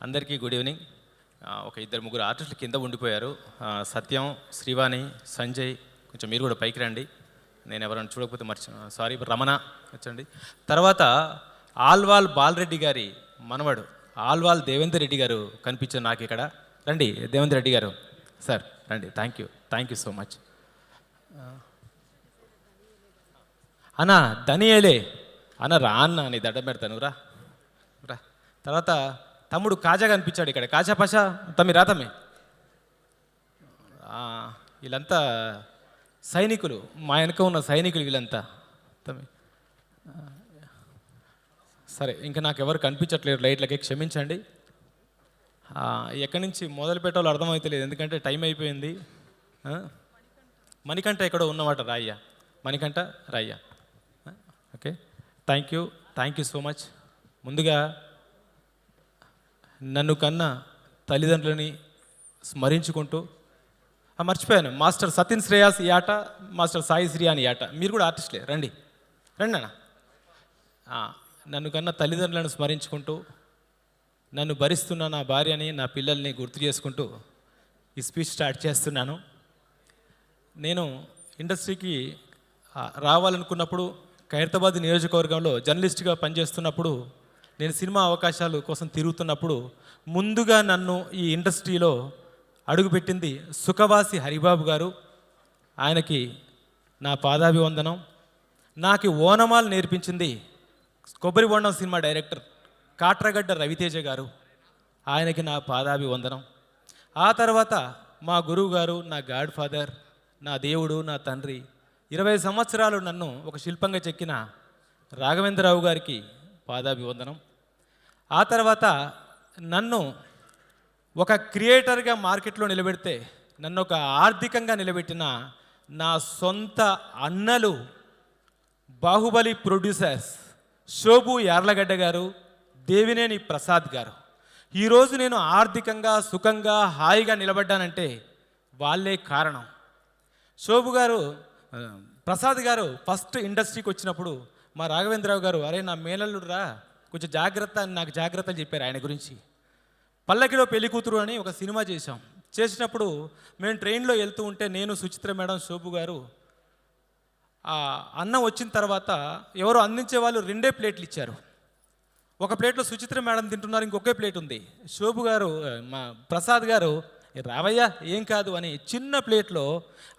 అందరికీ good evening. ఒక ఇద్దరు ముగ్గురు ఆర్టిస్టులు కింద ఉండిపోయారు. సత్యం, శ్రీవాణి, సంజయ్, కొంచెం మీరు కూడా పైకి రండి. నేను ఎవరైనా చూడకపోతే సారీ. రమణ వచ్చండి. తర్వాత ఆల్వాల్ బాలరెడ్డి గారి మనవడు ఆల్వాల్ దేవేందర్ రెడ్డి గారు కనిపించారు నాకు ఇక్కడ. రండి దేవేందర్ రెడ్డి గారు సార్, రండి. Thank you so much. అన్నా ధనియేలే అన్న, రా అన్న, నీ దండ పెడతాను, రా. తర్వాత తమ్ముడు కాజా కనిపించాడు ఇక్కడ. కాజా పాషా తమ్మి రా తమ్మి. వీళ్ళంతా సైనికులు, మా వెనక ఉన్న సైనికులు వీళ్ళంతా తమ్మి. సరే, ఇంకా నాకు ఎవరు కనిపించట్లేదు లైట్లకి, క్షమించండి. ఎక్కడి నుంచి మొదలు పెట్టాలో అర్థమవుతలేదు, ఎందుకంటే టైం అయిపోయింది. మణికంఠ ఎక్కడో ఉన్నమాట, రాయ్యా, మణికంఠ రాయ్యా. Okay, thank you so much. ముందుగా నన్ను కన్నా తల్లిదండ్రులని స్మరించుకుంటూ, మర్చిపోయాను, మాస్టర్ సతిన్ శ్రేయాస్ ఈ ఆట, మాస్టర్ సాయి శ్రీ అని ఆట. మీరు కూడా ఆర్టిస్టులే, రండి అన్న. నన్ను కన్నా తల్లిదండ్రులను స్మరించుకుంటూ, నన్ను భరిస్తున్న నా భార్యని, నా పిల్లల్ని గుర్తు చేసుకుంటూ ఈ స్పీచ్ స్టార్ట్ చేస్తున్నాను. నేను ఇండస్ట్రీకి రావాలనుకున్నప్పుడు, ఖైరతాబాద్ నియోజకవర్గంలో జర్నలిస్ట్గా పనిచేస్తున్నప్పుడు, నేను సినిమా అవకాశాల కోసం తిరుగుతున్నప్పుడు ముందుగా నన్ను ఈ ఇండస్ట్రీలో అడుగుపెట్టింది సుఖవాసి హరిబాబు గారు. ఆయనకి నా పాదాభివందనం. నాకు ఓనమాలు నేర్పించింది కొబ్బరి బొండం సినిమా డైరెక్టర్ కాట్రగడ్డ రవితేజ గారు. ఆయనకి నా పాదాభివందనం. ఆ తర్వాత మా గురువు గారు, నా గాడ్ ఫాదర్, నా దేవుడు, నా తండ్రి, 20 సంవత్సరాలు నన్ను ఒక శిల్పంగా చెక్కిన రాఘవేంద్రరావు గారికి పాదాభివందనం. ఆ తర్వాత నన్ను ఒక క్రియేటర్గా మార్కెట్లో నిలబెడితే, నన్ను ఒక ఆర్థికంగా నిలబెట్టిన నా సొంత అన్నలు, బాహుబలి ప్రొడ్యూసర్స్ శోభు యార్లగడ్డ గారు, దేవినేని ప్రసాద్ గారు. ఈరోజు నేను ఆర్థికంగా సుఖంగా హాయిగా నిలబడ్డానంటే వాళ్ళే కారణం. శోభు గారు, ప్రసాద్ గారు ఫస్ట్ ఇండస్ట్రీకి వచ్చినప్పుడు మా రాఘవేంద్రరావు గారు, అరే నా మేనల్లుడు రా, కొంచెం జాగ్రత్త అని నాకు జాగ్రత్తలు చెప్పారు ఆయన గురించి. పల్లకిలో పెళ్లి కూతురు అని ఒక సినిమా చేసినప్పుడు మేము ట్రైన్లో వెళ్తూ ఉంటే, నేను, సుచిత్ర మేడం, శోభు గారు, అన్నం వచ్చిన తర్వాత ఎవరో అందించే వాళ్ళు 2 ప్లేట్లు ఇచ్చారు. ఒక ప్లేట్లో సుచిత్ర మేడం తింటున్నారు, ఇంకొకే ప్లేట్ ఉంది. శోభు గారు, మా ప్రసాద్ గారు, రావయ్యా ఏం కాదు అని చిన్న ప్లేట్లో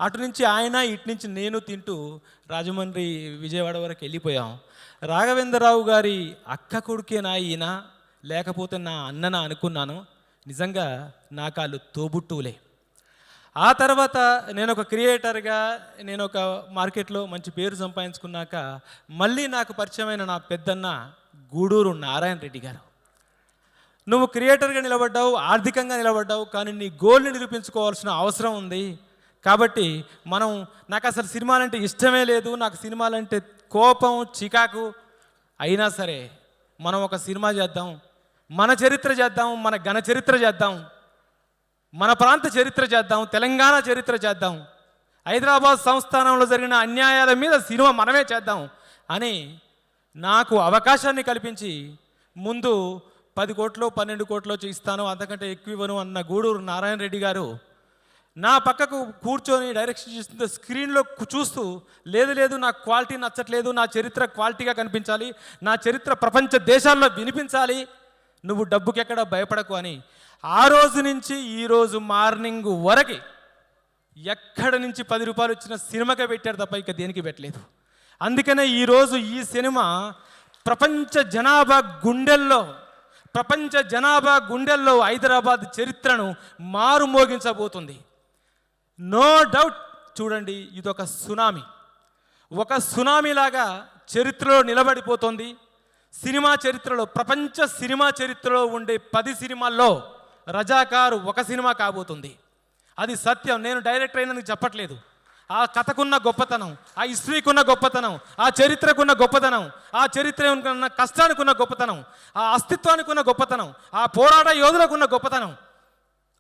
అటు నుంచి ఆయన, ఇటు నుంచి నేను తింటూ రాజమండ్రి, విజయవాడ వరకు వెళ్ళిపోయాం. రాఘవేంద్రరావు గారి అక్క కొడుకేనా ఈయన, లేకపోతే నా అన్ననా అనుకున్నాను. నిజంగా నా కాళ్ళు తోబుట్టువులే. ఆ తర్వాత నేను ఒక క్రియేటర్గా, నేను ఒక మార్కెట్లో మంచి పేరు సంపాదించుకున్నాక మళ్ళీ నాకు పరిచయమైన నా పెద్దన్న గూడూరు నారాయణ రెడ్డి గారు, నువ్వు క్రియేటర్గా నిలబడ్డావు, ఆర్థికంగా నిలబడ్డావు, కానీ నీ గోల్ని నిరూపించుకోవాల్సిన అవసరం ఉంది. కాబట్టి నాకు అసలు సినిమాలంటే ఇష్టమే లేదు, నాకు సినిమాలంటే కోపం, చికాకు, అయినా సరే మనం ఒక సినిమా చేద్దాం, మన చరిత్ర చేద్దాం, మన ఘన చరిత్ర చేద్దాం, మన ప్రాంత చరిత్ర చేద్దాం, తెలంగాణ చరిత్ర చేద్దాం, హైదరాబాద్ సంస్థానంలో జరిగిన అన్యాయాల మీద సినిమా మనమే చేద్దాం అని నాకు అవకాశాన్ని కల్పించి, ముందు 10 కోట్లు 12 కోట్లు ఇస్తాను, అంతకంటే ఎక్కువ ఇవ్వను అన్న గూడూరు నారాయణ రెడ్డి గారు నా పక్కకు కూర్చొని డైరెక్షన్ చేస్తుంటే స్క్రీన్లో చూస్తూ, లేదు నాకు క్వాలిటీ నచ్చట్లేదు, నా చరిత్ర క్వాలిటీగా కనిపించాలి, నా చరిత్ర ప్రపంచ దేశాల్లో వినిపించాలి, నువ్వు డబ్బుకెక్కడ భయపడకు అని ఆ రోజు నుంచి ఈరోజు మార్నింగ్ వరకు ఎక్కడి నుంచి 10 రూపాయలు వచ్చిన సినిమాకే పెట్టారు తప్ప ఇక దేనికి పెట్టలేదు. అందుకనే ఈరోజు ఈ సినిమా ప్రపంచ జనాభా గుండెల్లో హైదరాబాద్ చరిత్రను మారుమోగించబోతుంది. No doubt. చూడండి, ఇదొక సునామీలాగా చరిత్రలో నిలబడిపోతుంది. సినిమా చరిత్రలో, ప్రపంచ సినిమా చరిత్రలో ఉండే 10 సినిమాల్లో రజాకారు ఒక సినిమా కాబోతుంది. అది సత్యం. నేను డైరెక్టర్ అయినందుకు చెప్పట్లేదు. ఆ కథకున్న గొప్పతనం, ఆ హిస్టరీకున్న గొప్పతనం, ఆ చరిత్రకున్న గొప్పతనం, ఆ చరిత్ర ఉన్న కష్టానికి ఉన్న గొప్పతనం, ఆ అస్తిత్వానికి ఉన్న గొప్పతనం, ఆ పోరాట యోధులకున్న గొప్పతనం,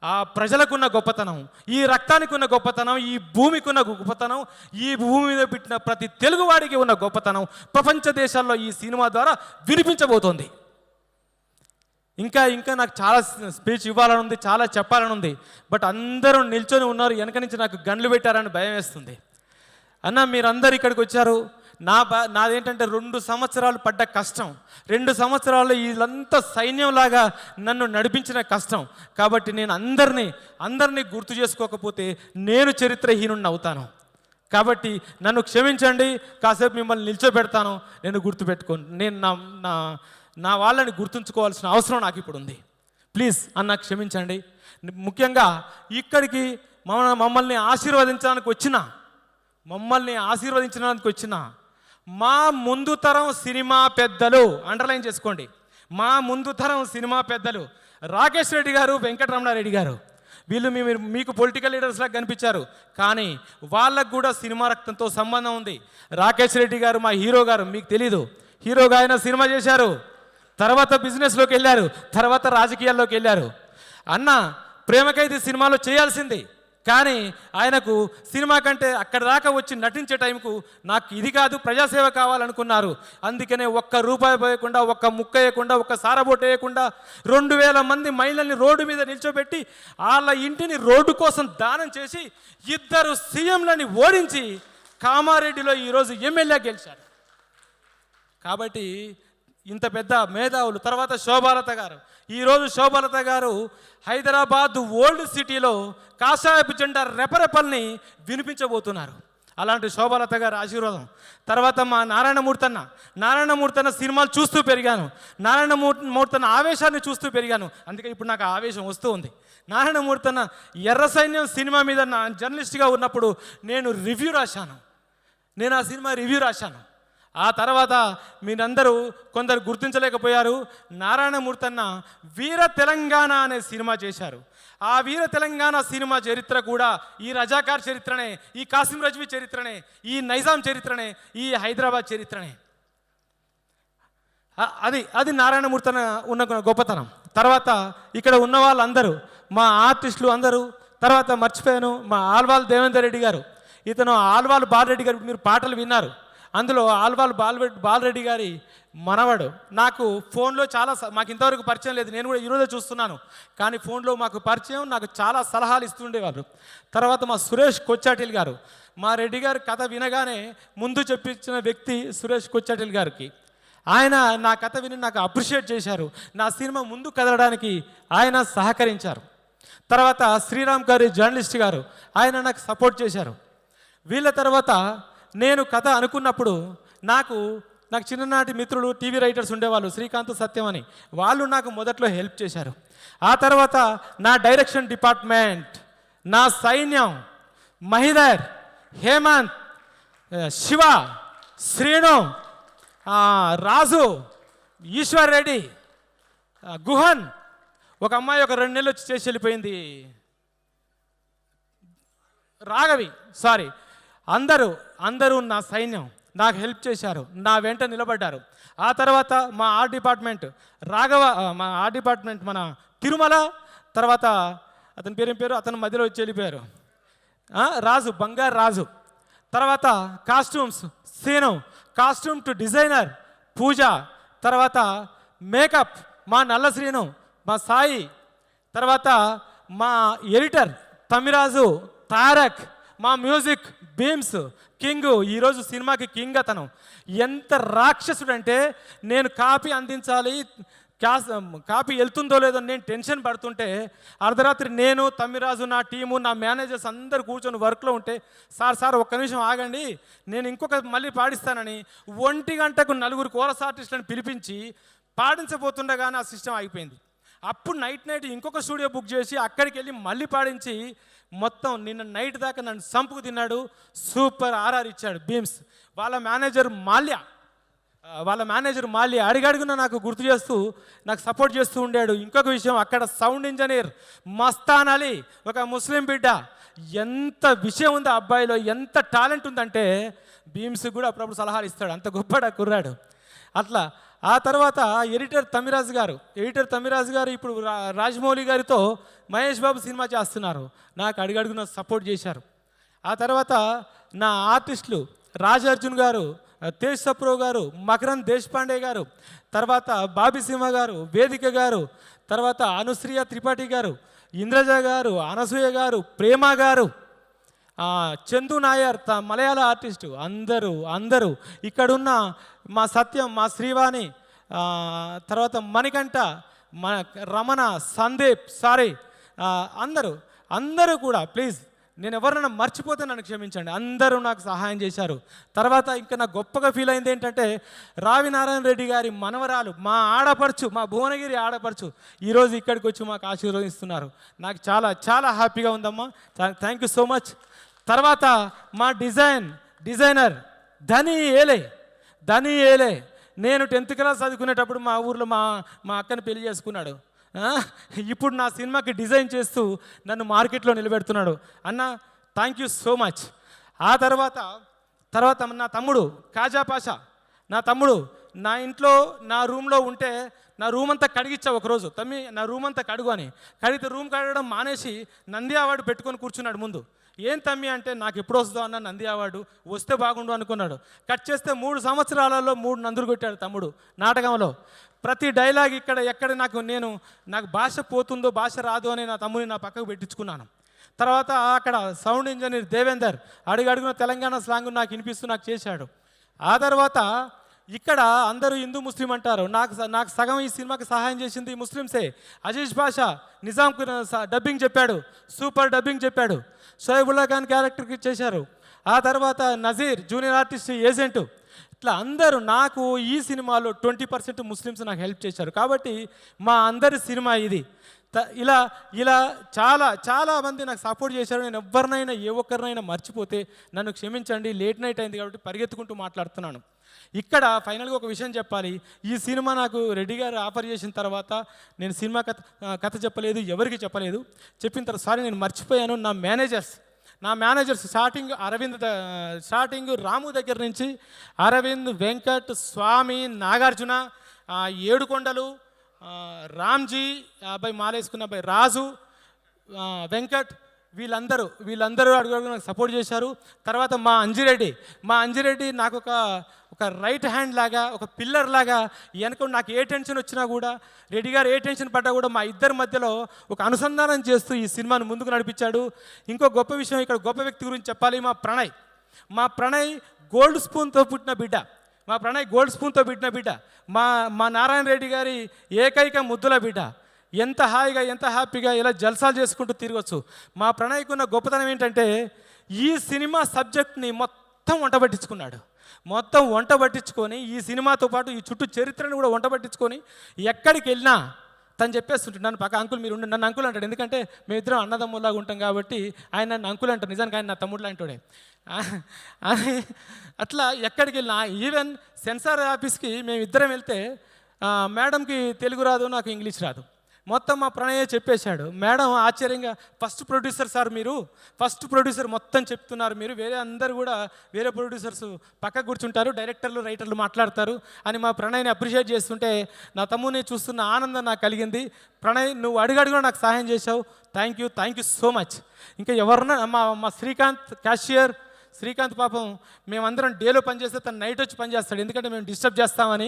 ఆ ప్రజలకున్న గొప్పతనం, ఈ రక్తానికి ఉన్న గొప్పతనం, ఈ భూమికి ఉన్న గొప్పతనం, ఈ భూమి మీద పెట్టిన ప్రతి తెలుగువాడికి ఉన్న గొప్పతనం ప్రపంచ దేశాల్లో ఈ సినిమా ద్వారా వినిపించబోతోంది. ఇంకా ఇంకా నాకు చాలా స్పీచ్ ఇవ్వాలని ఉంది, చాలా చెప్పాలని ఉంది. బట్ అందరూ నిల్చొని ఉన్నారు, వెనక నుంచి నాకు గన్లు పెట్టారని భయం వేస్తుంది. అన్న మీరందరూ ఇక్కడికి వచ్చారు. నాదేంటంటే 2 సంవత్సరాలు పడ్డ కష్టం, 2 సంవత్సరాలు వీళ్ళంతా సైన్యంలాగా నన్ను నడిపించిన కష్టం. కాబట్టి నేను అందరినీ గుర్తు చేసుకోకపోతే నేను చరిత్రహీనుడిని అవుతాను. కాబట్టి నన్ను క్షమించండి, కాసేపు మిమ్మల్ని నిల్చోబెడతాను. నేను గుర్తుపెట్టుకోను, నేను నా వాళ్ళని గుర్తుంచుకోవాల్సిన అవసరం నాకు ఇప్పుడు ఉంది. ప్లీజ్ అన్న క్షమించండి. ముఖ్యంగా ఇక్కడికి మమ్మల్ని ఆశీర్వదించడానికి వచ్చిన మా ముందు తరం సినిమా పెద్దలు, అండర్లైన్ చేసుకోండి, మా ముందు తరం సినిమా పెద్దలు రాకేష్ రెడ్డి గారు, వెంకటరమణారెడ్డి గారు, వీళ్ళు మీకు పొలిటికల్ లీడర్స్లాగా కనిపించారు, కానీ వాళ్ళకు కూడా సినిమా రక్తంతో సంబంధం ఉంది. రాకేష్ రెడ్డి గారు మా హీరో గారు, మీకు తెలీదు, హీరోగా ఆయన సినిమా చేశారు, తర్వాత బిజినెస్లోకి వెళ్ళారు, తర్వాత రాజకీయాల్లోకి వెళ్ళారు. అన్న ప్రేమకైతే సినిమాలో చేయాల్సింది, కానీ ఆయనకు సినిమా కంటే అక్కడ దాకా వచ్చి నటించే టైంకు నాకు ఇది కాదు ప్రజాసేవ కావాలనుకున్నారు. అందుకనే ఒక్క రూపాయి పోయకుండా, ఒక్క ముక్క వేయకుండా, ఒక్క సారబోటు వేయకుండా 2000 మంది మహిళల్ని రోడ్డు మీద నిల్చోబెట్టి వాళ్ళ ఇంటిని రోడ్డు కోసం దానం చేసి 2 సీఎంలని ఓడించి కామారెడ్డిలో ఈరోజు ఎమ్మెల్యే గెలిచారు. కాబట్టి ఇంత పెద్ద మేధావులు. తర్వాత శోభాలత గారు, ఈరోజు శోభాలత గారు హైదరాబాద్ ఓల్డ్ సిటీలో కాషాయపు జెండా రెపరెపల్ని వినిపించబోతున్నారు. అలాంటి శోభాలత గారి ఆశీర్వాదం. తర్వాత మా నారాయణమూర్తి అన్న సినిమాలు చూస్తూ పెరిగాను, నారాయణమూర్తి అన్న ఆవేశాన్ని చూస్తూ పెరిగాను. అందుకే ఇప్పుడు నాకు ఆవేశం వస్తూ ఉంది. నారాయణమూర్తి అన్న ఎర్ర సైన్యం సినిమా మీద నా జర్నలిస్ట్గా ఉన్నప్పుడు నేను ఆ సినిమా రివ్యూ రాశాను. ఆ తర్వాత మీరందరూ కొందరు గుర్తించలేకపోయారు. నారాయణమూర్తి అన్న వీర తెలంగాణ అనే సినిమా చేశారు. ఆ వీర తెలంగాణ సినిమా చరిత్ర కూడా ఈ రజాకార్ చరిత్రనే, ఈ కాసిం రజ్వీ చరిత్రనే, ఈ నైజాం చరిత్రనే, ఈ హైదరాబాద్ చరిత్రనే. అది నారాయణమూర్తి అన్న ఉన్న గొప్పతనం. తర్వాత ఇక్కడ ఉన్న వాళ్ళందరూ, మా ఆర్టిస్టులు అందరూ. తర్వాత మర్చిపోయాను, మా ఆల్వాల్ దేవేందర్ రెడ్డి గారు, ఇతను ఆల్వాల్ బాలరెడ్డి గారు, మీరు పాటలు విన్నారు. అందులో ఆల్వాల్ బాలరెడ్డి గారి మనవడు. నాకు ఫోన్లో మాకు ఇంతవరకు పరిచయం లేదు, నేను కూడా ఈరోజే చూస్తున్నాను. కానీ ఫోన్లో మాకు పరిచయం, నాకు చాలా సలహాలు ఇస్తుండేవారు. తర్వాత మా సురేష్ కొచ్చాటిల్ గారు, మా రెడ్డి గారి కథ వినగానే ముందు చెప్పించిన వ్యక్తి సురేష్ కొచ్చాటిల్ గారికి. ఆయన నా కథ విని నాకు అప్రిషియేట్ చేశారు, నా సినిమా ముందు కదలడానికి ఆయన సహకరించారు. తర్వాత శ్రీరామ్ గారి జర్నలిస్ట్ గారు, ఆయన నాకు సపోర్ట్ చేశారు. వీళ్ళ తర్వాత నేను కథ అనుకున్నప్పుడు నాకు చిన్ననాటి మిత్రులు టీవీ రైటర్స్ ఉండేవాళ్ళు, శ్రీకాంత్ సత్యం అని, వాళ్ళు నాకు మొదట్లో హెల్ప్ చేశారు. ఆ తర్వాత నా డైరెక్షన్ డిపార్ట్మెంట్, నా సైన్యం, మహిదర్, హేమంత్, శివ, శ్రీను, రాజు, ఈశ్వర్ రెడ్డి, గుహన్, ఒక అమ్మాయి ఒక 2 నెలలు వచ్చి చేసి వెళ్ళిపోయింది, రాఘవి, అందరూ నా సైన్యం నాకు హెల్ప్ చేశారు, నా వెంట నిలబడ్డారు. ఆ తర్వాత మా ఆర్ట్ డిపార్ట్మెంట్ మన తిరుమల, తర్వాత అతని పేరు అతను మధ్యలో వచ్చి వెళ్ళిపోయారు, బంగారు రాజు. తర్వాత costumes Seenu, costume to designer Pooja, తర్వాత మేకప్ మా నల్ల శ్రీను, మా సాయి, తర్వాత మా ఎడిటర్ తమిరాజు, తారక్, మా మ్యూజిక్ బీమ్స్, కింగ్, ఈరోజు సినిమాకి కింగ్ అతను. ఎంత రాక్షసుడంటే నేను కాపీ అందించాలి, కాపీ వెళ్తుందో లేదో నేను టెన్షన్ పడుతుంటే అర్ధరాత్రి నేను, తమ్మిరాజు, నా టీము, నా మేనేజర్స్ అందరు కూర్చొని వర్క్లో ఉంటే, సార్ ఒక్క నిమిషం ఆగండి, నేను మళ్ళీ పాడిస్తానని 1 గంటకు 4 కోరస్ ఆర్టిస్టులను పిలిపించి పాడించబోతుండగా నా సిస్టమ్ అయిపోయింది. అప్పుడు నైట్ ఇంకొక స్టూడియో బుక్ చేసి అక్కడికి వెళ్ళి మళ్ళీ పాడించి మొత్తం నిన్న నైట్ దాకా నన్ను సంపుకు తిన్నాడు. సూపర్ ఆర్ఆర్ ఇచ్చాడు బీమ్స్. వాళ్ళ మేనేజర్ మాల్య అడిగడుగున నాకు గుర్తు చేస్తూ నాకు సపోర్ట్ చేస్తూ ఉండాడు. ఇంకొక విషయం, అక్కడ సౌండ్ ఇంజనీర్ మస్తాన్ అలీ, ఒక ముస్లిం బిడ్డ. ఎంత విషయం ఉంది ఆ అబ్బాయిలో, ఎంత టాలెంట్ ఉందంటే బీమ్స్ కూడా అప్పుడప్పుడు సలహాలు ఇస్తాడు, అంత గొప్పడా కుర్రాడు. అట్లా ఆ తర్వాత ఎడిటర్ తమిరాజు గారు ఇప్పుడు రాజమౌళి గారితో మహేష్ బాబు సినిమా చేస్తున్నారు, నాకు అడుగడుగున సపోర్ట్ చేశారు. ఆ తర్వాత నా ఆర్టిస్టులు రాజ్ అర్జున్ గారు, తేజ్ సప్రో గారు, మకరంద్ దేశపాండే గారు, తర్వాత బాబీ సింహ గారు, వేదిక గారు, తర్వాత అనుశ్రియ త్రిపాఠి గారు, ఇంద్రజ గారు, అనసూయ గారు, ప్రేమ గారు, చందు నాయర్ మలయాళ ఆర్టిస్టు, అందరూ ఇక్కడున్న మా సత్యం, మా శ్రీవాణి, తర్వాత మణికంఠ, మన రమణ, సందీప్, సారీ, అందరూ కూడా ప్లీజ్, నేను ఎవరైనా మర్చిపోతే నన్ను క్షమించండి. అందరూ నాకు సహాయం చేశారు. తర్వాత ఇంకా నాకు గొప్పగా ఫీల్ అయింది ఏంటంటే, రావి నారాయణ రెడ్డి గారి మనవరాలు, మా ఆడపడుచు, మా భువనగిరి ఆడపడుచు ఈరోజు ఇక్కడికి వచ్చి మాకు ఆశీర్వదిస్తున్నారు. నాకు చాలా చాలా హ్యాపీగా ఉందమ్మా. Thank you so much. తర్వాత మా డిజైనర్ ధనీ ఏలే నేను 10th క్లాస్ చదువుకునేటప్పుడు మా ఊర్లో మా అక్కని పెళ్లి చేసుకున్నాడు. ఇప్పుడు నా సినిమాకి డిజైన్ చేస్తూ నన్ను మార్కెట్లో నిలబెడుతున్నాడు. అన్న థ్యాంక్ యూ సో మచ్. ఆ తర్వాత నా తమ్ముడు కాజా పాషా, నా తమ్ముడు నా ఇంట్లో నా రూమ్లో ఉంటే నా రూమ్ అంతా కడిగిచ్చా ఒకరోజు. తమ్మి నా రూమ్ అంతా కడుగు అని. కడిగితే రూమ్ కడగడం మానేసి నంది అవార్డు పెట్టుకొని కూర్చున్నాడు ముందు. ఏం తమ్మి అంటే, నాకు ఎప్పుడు వస్తుందో అన్న నంది అవార్డు, వస్తే బాగుండు అనుకున్నాడు. కట్ చేస్తే 3 సంవత్సరాలలో 3 నందులు కొట్టాడు తమ్ముడు నాటకంలో. ప్రతి డైలాగ్ ఎక్కడ నాకు భాష పోతుందో, భాష రాదు అని నా తమ్ముని నా పక్కకు పెట్టించుకున్నాను. తర్వాత అక్కడ సౌండ్ ఇంజనీర్ దేవేందర్ అడుగడుగున తెలంగాణ స్లాంగ్ నాకు వినిపిస్తూ నాకు చేశాడు. ఆ తర్వాత ఇక్కడ అందరూ హిందూ ముస్లిం అంటారు, నాకు సగం ఈ సినిమాకి సహాయం చేసింది ముస్లిమ్సే. అజీజ్ బాషా నిజాంకు డబ్బింగ్ చెప్పాడు, సూపర్ డబ్బింగ్ చెప్పాడు. షోయబుల్లా ఖాన్ క్యారెక్టర్కి చేశారు. ఆ తర్వాత నజీర్ జూనియర్ ఆర్టిస్ట్ ఏజెంటు. ఇట్లా అందరూ నాకు ఈ సినిమాలో 20% ముస్లిమ్స్ నాకు హెల్ప్ చేశారు. కాబట్టి మా అందరి సినిమా ఇది. ఇలా చాలా మంది నాకు సపోర్ట్ చేశారు. నేను ఎవరినైనా ఏ ఒక్కరినైనా మర్చిపోతే నన్ను క్షమించండి. లేట్ నైట్ అయింది కాబట్టి పరిగెత్తుకుంటూ మాట్లాడుతున్నాను. ఇక్కడ ఫైనల్గా ఒక విషయం చెప్పాలి. ఈ సినిమా నాకు రెడ్డి గారు ఆఫర్ చేసిన తర్వాత నేను సినిమా కథ చెప్పలేదు, ఎవరికి చెప్పలేదు. చెప్పిన తర్వాత సారీ నేను మర్చిపోయాను. నా మేనేజర్స్ స్టార్టింగ్ రాము దగ్గర నుంచి అరవింద్, వెంకట్, స్వామి, నాగార్జున, ఏడుకొండలు, రామ్జీ, అబ్బాయి మాలేసుకున్న అబ్బాయి రాజు, వెంకట్, వీళ్ళందరూ అడుగు నాకు సపోర్ట్ చేశారు. తర్వాత మా అంజిరెడ్డి నాకు ఒక రైట్ హ్యాండ్ లాగా, ఒక పిల్లర్ లాగా వెనక నాకు ఏ టెన్షన్ వచ్చినా కూడా, రెడ్డి గారు ఏ టెన్షన్ పడ్డా కూడా మా ఇద్దరి మధ్యలో ఒక అనుసంధానం చేస్తూ ఈ సినిమాను ముందుకు నడిపించాడు. ఇంకో గొప్ప విషయం, ఇక్కడ గొప్ప వ్యక్తి గురించి చెప్పాలి. మా ప్రణయ్ గోల్డ్ స్పూన్తో పుట్టిన బిడ్డ. మా నారాయణ రెడ్డి గారి ఏకైక ముద్దుల బిడ్డ. ఎంత హాయిగా, ఎంత హ్యాపీగా ఇలా జల్సాలు చేసుకుంటూ తిరగచ్చు. మా ప్రణయ్కున్న గొప్పతనం ఏంటంటే, ఈ సినిమా సబ్జెక్ట్ని మొత్తం వంట పట్టించుకొని ఈ సినిమాతో పాటు ఈ చుట్టూ చరిత్రను కూడా వంట పట్టించుకొని ఎక్కడికి వెళ్ళినా తను చెప్పేస్తుంటాడు. నన్ను పక్క అంకుల్ మీరు నన్ను అంకుల్ అంటాడు. ఎందుకంటే మేమిద్దరం అన్నదమ్ములాగా ఉంటాం కాబట్టి ఆయన నన్ను అంకుల్ అంటాడు. నిజానికి ఆయన నా తమ్ముడు లాంటివాడే. అట్లా ఎక్కడికి వెళ్ళినా, ఈవెన్ సెన్సార్ ఆఫీస్కి మేమిద్దరం వెళ్తే మేడంకి తెలుగు రాదు, నాకు ఇంగ్లీష్ రాదు. మొత్తం మా ప్రణయే చెప్పేశాడు. మేడం ఆశ్చర్యంగా, ఫస్ట్ ప్రొడ్యూసర్ మొత్తం చెప్తున్నారు మీరు, వేరే ప్రొడ్యూసర్స్ పక్క కూర్చుంటారు, డైరెక్టర్లు రైటర్లు మాట్లాడతారు అని మా ప్రణయ్ని అప్రిషియేట్ చేస్తుంటే నా తమ్ముని చూస్తున్న ఆనందం నాకు కలిగింది. ప్రణయ్, నువ్వు అడుగడుగునా నాకు సహాయం చేశావు. Thank you so much. ఇంకా ఎవరన్నా మా శ్రీకాంత్ పాపం మేమందరం డేలో పనిచేస్తే తను నైట్ వచ్చి పనిచేస్తాడు, ఎందుకంటే మేము డిస్టర్బ్ చేస్తామని.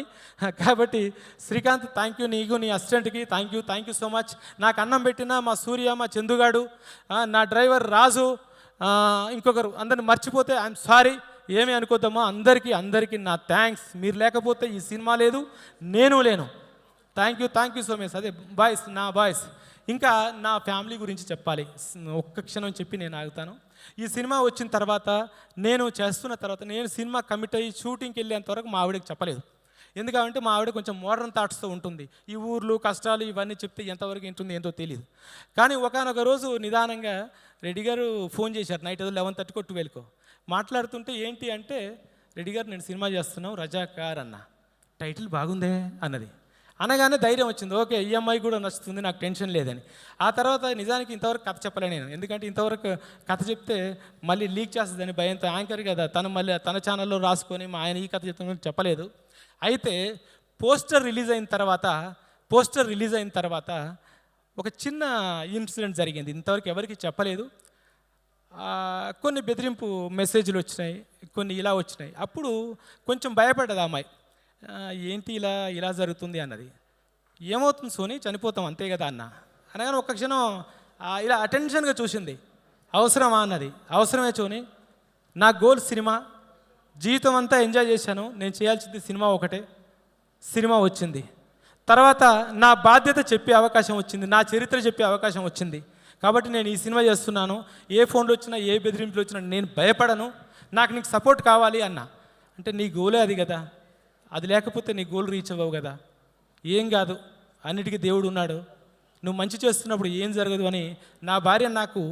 కాబట్టి శ్రీకాంత్ థ్యాంక్ యూ, నీకు నీ అసిస్టెంట్కి థ్యాంక్ యూ సో మచ్. నాకు అన్నం పెట్టిన మా సూర్య, మా చందుగాడు, నా డ్రైవర్ రాజు, ఇంకొకరు, అందరిని మర్చిపోతే ఐఎమ్ సారీ, ఏమీ అనుకోద్దామా. అందరికీ నా థ్యాంక్స్. మీరు లేకపోతే ఈ సినిమా లేదు, నేను లేను. Thank you so much. అదే బాయ్స్. ఇంకా నా ఫ్యామిలీ గురించి చెప్పాలి. ఒక్క క్షణం చెప్పి నేను ఆగుతాను. ఈ సినిమా వచ్చిన తర్వాత, నేను సినిమా కమిట్ అయ్యి షూటింగ్కి వెళ్ళేంత వరకు మా ఆవిడకి చెప్పలేదు. ఎందుకంటే మా ఆవిడ కొంచెం మోడర్న్ థాట్స్తో ఉంటుంది. ఈ ఊర్లు కష్టాలు ఇవన్నీ చెప్తే ఎంతవరకు ఉంటుంది ఏంటో తెలియదు. కానీ ఒకానొక రోజు నిదానంగా రెడ్డి గారు ఫోన్ చేశారు. నైట్ 11:30కో 12కో మాట్లాడుతుంటే, ఏంటి అంటే, రెడ్డి గారు నేను సినిమా చేస్తున్నాం రజాకార్ అన్న, టైటిల్ బాగుందే అన్నది. అనగానే ధైర్యం వచ్చింది. ఓకే, ఈ అమ్మాయి కూడా నచ్చుతుంది, నాకు టెన్షన్ లేదని. ఆ తర్వాత నిజానికి ఇంతవరకు కథ చెప్పలే నేను, ఎందుకంటే ఇంతవరకు కథ చెప్తే మళ్ళీ లీక్ చేస్తుందని భయంతో, యాంకర్ కదా తను, మళ్ళీ తన ఛానల్లో రాసుకొని మా ఆయన ఈ కథ చెప్తుందని చెప్పలేదు. అయితే పోస్టర్ రిలీజ్ అయిన తర్వాత ఒక చిన్న ఇన్సిడెంట్ జరిగింది. ఇంతవరకు ఎవరికి చెప్పలేదు. కొన్ని బెదిరింపు మెసేజ్లు వచ్చినాయి, కొన్ని ఇలా వచ్చినాయి. అప్పుడు కొంచెం భయపడ్డది ఆ అమ్మాయి. ఏంటి ఇలా జరుగుతుంది అన్నది. ఏమవుతుంది సోని, చనిపోతాం అంతే కదా అన్న అనగానే ఒక్క క్షణం ఇలా అటెన్షన్గా చూసింది. అవసరమా అన్నది. అవసరమే సోని, నా గోల్ సినిమా, జీవితం అంతా ఎంజాయ్ చేశాను, నేను చేయాల్సింది సినిమా ఒకటే. సినిమా వచ్చింది, తర్వాత నా బాధ్యత చెప్పే అవకాశం వచ్చింది, నా చరిత్ర చెప్పే అవకాశం వచ్చింది. కాబట్టి నేను ఈ సినిమా చేస్తున్నాను. ఏ ఫోన్లు వచ్చినా, ఏ బెదిరింపులు వచ్చినా నేను భయపడను, నాకు నీకు సపోర్ట్ కావాలి అన్న. అంటే నీ గోలే అది కదా, అది లేకపోతే నీ గోల్ రీచ్ అవ్వవు కదా. ఏం కాదు, అన్నిటికీ దేవుడు ఉన్నాడు, నువ్వు మంచి చేస్తున్నప్పుడు ఏం జరగదు అని నా భార్య నాకు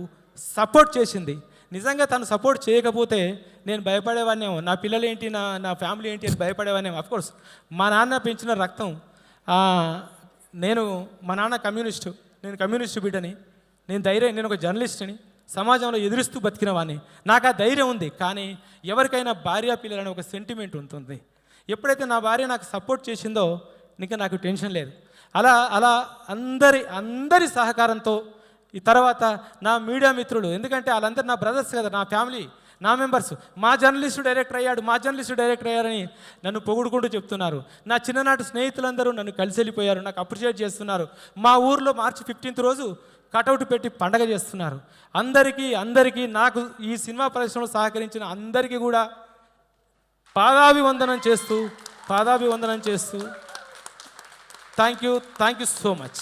సపోర్ట్ చేసింది. నిజంగా తను సపోర్ట్ చేయకపోతే నేను భయపడేవాడినేమో, నా పిల్లలు ఏంటి, నా ఫ్యామిలీ ఏంటి అని భయపడేవాడినేమో. అఫ్కోర్స్ మా నాన్న పెంచిన రక్తం, మా నాన్న కమ్యూనిస్టు, నేను కమ్యూనిస్టు బిడ్డని, నేను ఒక జర్నలిస్ట్ని, సమాజంలో ఎదురుస్తూ బతికిన వాడిని. నాకు ఆ ధైర్యం ఉంది. కానీ ఎవరికైనా భార్య పిల్లలని ఒక సెంటిమెంట్ ఉంటుంది. ఎప్పుడైతే నా భార్య నాకు సపోర్ట్ చేసిందో ఇంకా నాకు టెన్షన్ లేదు. అలా అందరి సహకారంతో ఈ తర్వాత నా మీడియా మిత్రులు, ఎందుకంటే వాళ్ళందరూ నా బ్రదర్స్ కదా, నా ఫ్యామిలీ, నా మెంబర్స్, మా జర్నలిస్టు డైరెక్టర్ అయ్యారని నన్ను పొగుడుకుంటూ చెప్తున్నారు. నా చిన్ననాటి స్నేహితులందరూ నన్ను కలిసి వెళ్ళిపోయారు, నాకు అప్రిషియేట్ చేస్తున్నారు. మా ఊర్లో మార్చి 15th రోజు కటౌట్ పెట్టి పండగ చేస్తున్నారు. అందరికీ నాకు ఈ సినిమా పరిశ్రమలో సహకరించిన అందరికీ కూడా పాదాభివందనం చేస్తూ థ్యాంక్ యూ సో మచ్.